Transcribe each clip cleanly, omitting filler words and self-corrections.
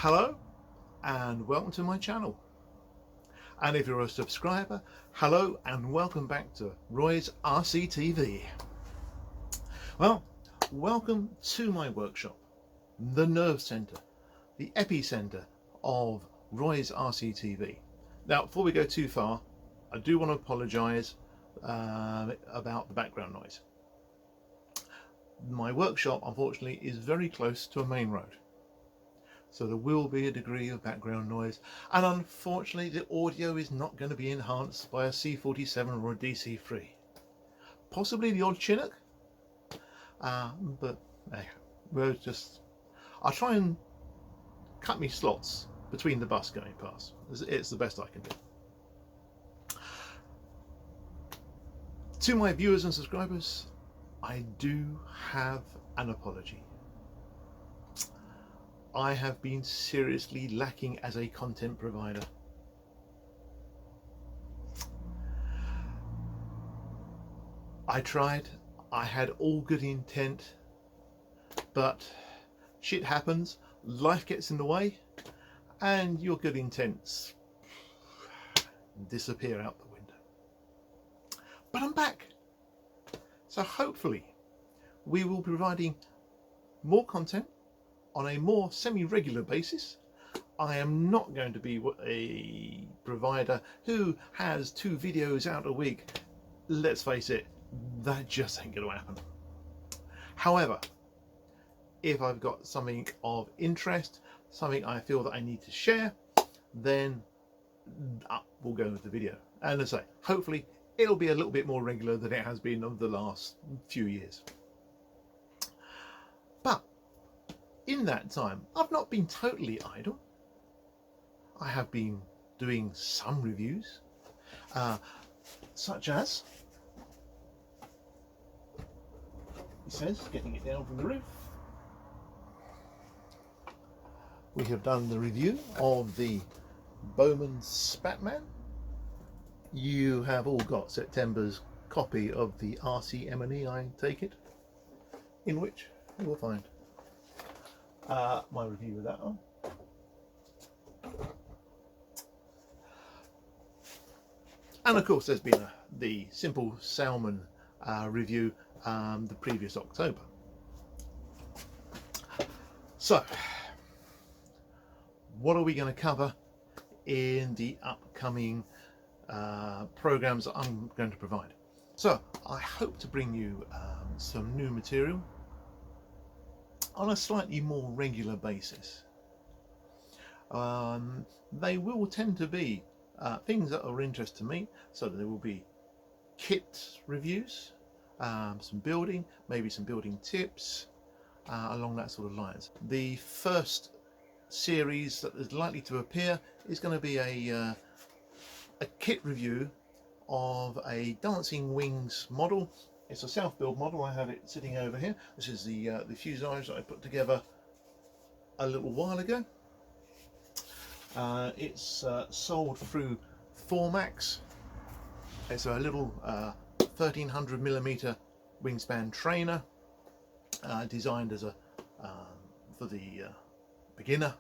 Hello and welcome to my channel, and if you're a subscriber, hello and welcome back to Roy's RCTV. Well, welcome to my workshop, the nerve centre, the epicenter of Roy's RCTV. Now, before we go too far, I do want to apologise about the background noise. My workshop, unfortunately, is very close to a main road, so there will be a degree of background noise, and unfortunately the audio is not going to be enhanced by a C47 or a DC3. Possibly the odd Chinook, but hey, I'll try and cut me slots between the bus going past. It's the best I can do. To my viewers and subscribers, I do have an apology. I have been seriously lacking as a content provider. I tried, I had all good intent, but shit happens, life gets in the way, and your good intents disappear out the window. But I'm back, so hopefully we will be providing more content on a more semi-regular basis. I am not going to be a provider who has 2 videos out a week. Let's face it, that just ain't going to happen. However, if I've got something of interest, something I feel that I need to share, then we'll go with the video. And as I say, hopefully it'll be a little bit more regular than it has been over the last few years. But in that time, I've not been totally idle. I have been doing some reviews, such as, it says, getting it down from the roof. We have done the review of the Bowman Spatman. You have all got September's copy of the RC-M&E, I take it, in which you will find my review of that one. And of course there's been the Simple Salmon review the previous October. So what are we going to cover in the upcoming programs that I'm going to provide? So I hope to bring you some new material on a slightly more regular basis. They will tend to be things that are of interest to me, so there will be kit reviews, some building, maybe some building tips, along that sort of lines. The first series that is likely to appear is going to be a kit review of a Dancing Wings model. It's a self-build model. I have it sitting over here. This is the fuselage that I put together a little while ago. It's sold through Formax. It's a little 1300mm wingspan trainer, designed as a for the beginner.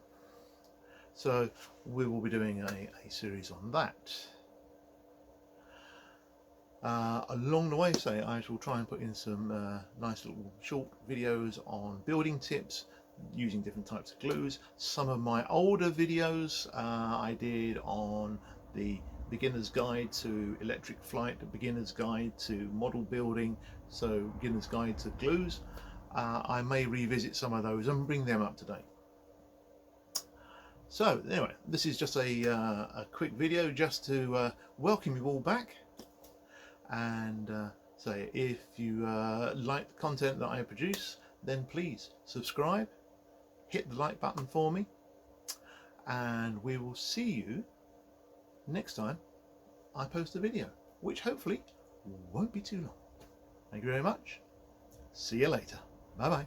So we will be doing a series on that. Along the way, I shall try and put in some nice little short videos on building tips using different types of glues. Some of my older videos I did on the beginner's guide to electric flight, the beginner's guide to model building, so beginner's guide to glues. I may revisit some of those and bring them up to date. So anyway, this is just a quick video just to welcome you all back, and say if you like the content that I produce, then please subscribe, hit the like button for me, and we will see you next time I post a video, which hopefully won't be too long. Thank you very much. See you later. Bye bye.